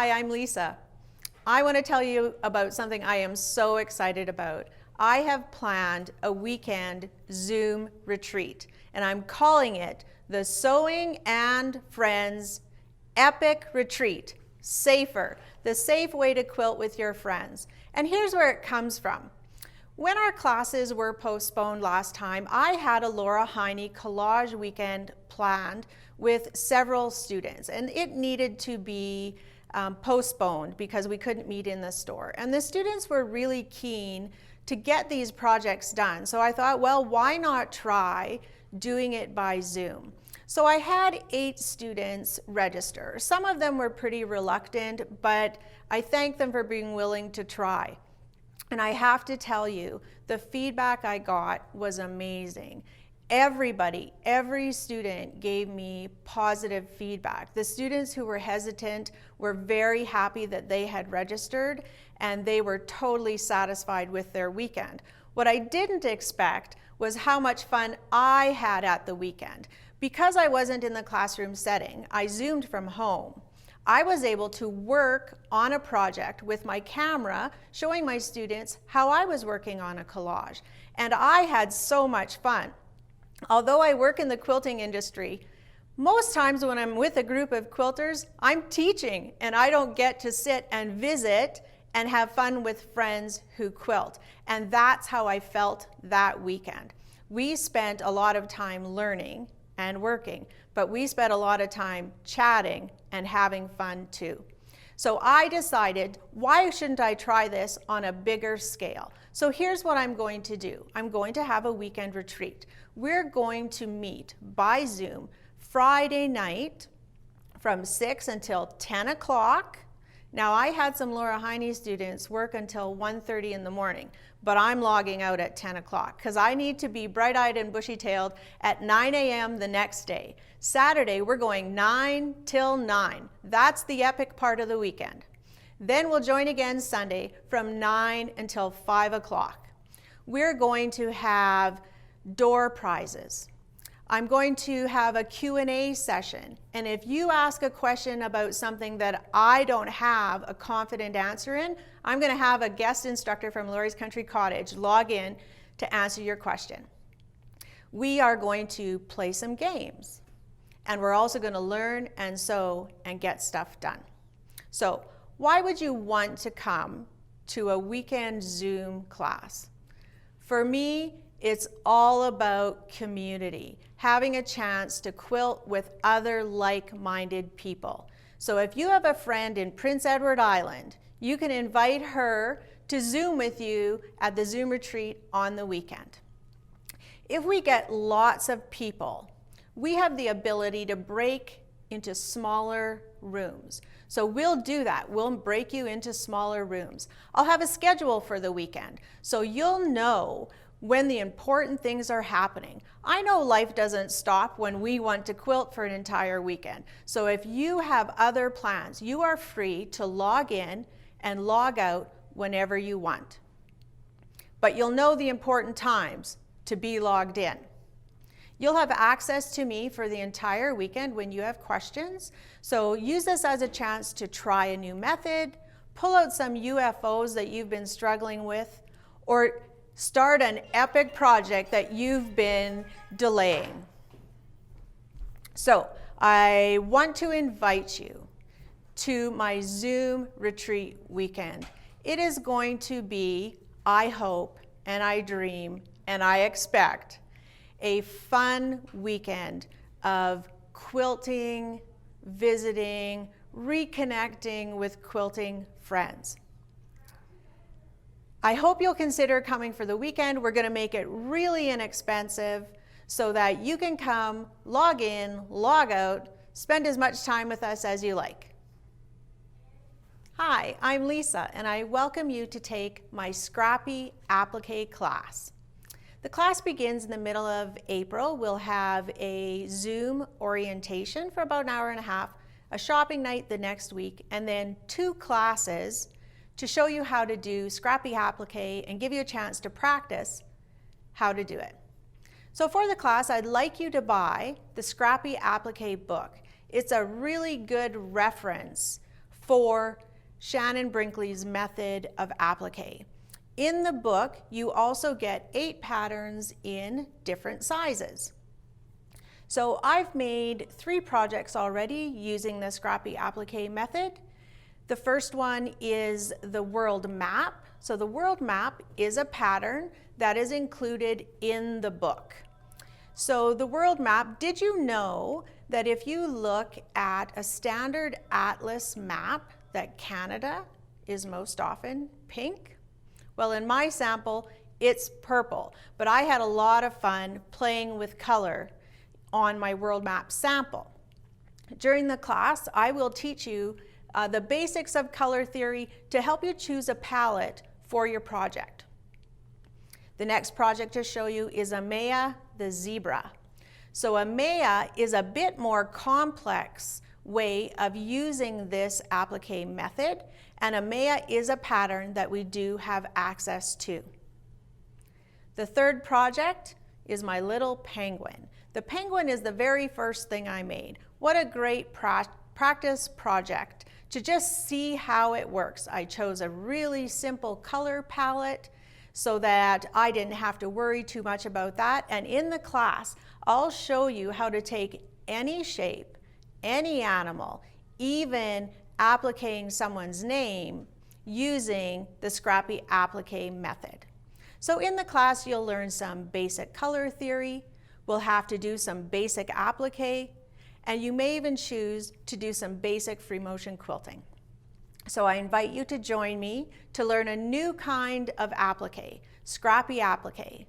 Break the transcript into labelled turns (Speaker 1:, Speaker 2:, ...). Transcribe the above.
Speaker 1: Hi, I'm Lisa. I want to tell you about something I am so excited about. I have planned a weekend Zoom retreat, and I'm calling it the Sewing and Friends Epic Retreat. Safer, the safe way to quilt with your friends. And here's where it comes from. When our classes were postponed last time, I had a Laura Heine collage weekend planned with several students, and it needed to be postponed because we couldn't meet in the store. And the students were really keen to get these projects done. So I thought, well, why not try doing it by Zoom? So I had 8 students register. Some of them were pretty reluctant, but I thanked them for being willing to try. And I have to tell you, the feedback I got was amazing. Everybody, every student gave me positive feedback. The students who were hesitant were very happy that they had registered, and they were totally satisfied with their weekend. What I didn't expect was how much fun I had at the weekend. Because I wasn't in the classroom setting, I Zoomed from home. I was able to work on a project with my camera, showing my students how I was working on a collage. And I had so much fun. Although I work in the quilting industry, most times when I'm with a group of quilters, I'm teaching and I don't get to sit and visit and have fun with friends who quilt. And that's how I felt that weekend. We spent a lot of time learning and working, but we spent a lot of time chatting and having fun too. So I decided, why shouldn't I try this on a bigger scale? So here's what I'm going to do. I'm going to have a weekend retreat. We're going to meet by Zoom Friday night from 6 until 10 o'clock. Now, I had some Laura Heine students work until 1:30 in the morning, but I'm logging out at 10 o'clock because I need to be bright-eyed and bushy-tailed at 9 a.m. the next day. Saturday, we're going 9 till 9. That's the epic part of the weekend. Then we'll join again Sunday from 9 until 5 o'clock. We're going to have door prizes. I'm going to have a Q&A session, and if you ask a question about something that I don't have a confident answer in, I'm going to have a guest instructor from Lori's Country Cottage log in to answer your question. We are going to play some games, and we're also going to learn and sew and get stuff done. So why would you want to come to a weekend Zoom class? For me, it's all about community, having a chance to quilt with other like-minded people. So if you have a friend in Prince Edward Island, you can invite her to Zoom with you at the Zoom retreat on the weekend. If we get lots of people, we have the ability to break into smaller rooms. So we'll do that. We'll break you into smaller rooms. I'll have a schedule for the weekend, so you'll know when the important things are happening. I know life doesn't stop when we want to quilt for an entire weekend. So if you have other plans, you are free to log in and log out whenever you want. But you'll know the important times to be logged in. You'll have access to me for the entire weekend when you have questions. So use this as a chance to try a new method, pull out some UFOs that you've been struggling with, or start an epic project that you've been delaying. So I want to invite you to my Zoom retreat weekend. It is going to be, I hope, and I dream, and I expect, a fun weekend of quilting, visiting, reconnecting with quilting friends. I hope you'll consider coming for the weekend. We're going to make it really inexpensive so that you can come, log in, log out, spend as much time with us as you like. Hi, I'm Lisa, and I welcome you to take my Scrappy Applique class. The class begins in the middle of April. We'll have a Zoom orientation for about an hour and a half, a shopping night the next week, and then 2 classes to show you how to do Scrappy Applique and give you a chance to practice how to do it. So for the class, I'd like you to buy the Scrappy Applique book. It's a really good reference for Shannon Brinkley's method of applique. In the book, you also get 8 patterns in different sizes. So I've made 3 projects already using the scrappy applique method. The first one is the world map. So the world map is a pattern that is included in the book. So the world map, did you know that if you look at a standard atlas map, that Canada is most often pink? Well, in my sample, it's purple, but I had a lot of fun playing with color on my world map sample. During the class, I will teach you the basics of color theory to help you choose a palette for your project. The next project to show you is Amaya the zebra. So Amaya is a bit more complex way of using this applique method, and Amaya is a pattern that we do have access to. The third project is my little penguin. The penguin is the very first thing I made. What a great practice project to just see how it works. I chose a really simple color palette so that I didn't have to worry too much about that. And in the class, I'll show you how to take any shape, any animal, even appliquing someone's name using the scrappy applique method. So in the class, you'll learn some basic color theory. We'll have to do some basic applique, and you may even choose to do some basic free motion quilting. So I invite you to join me to learn a new kind of applique, scrappy applique.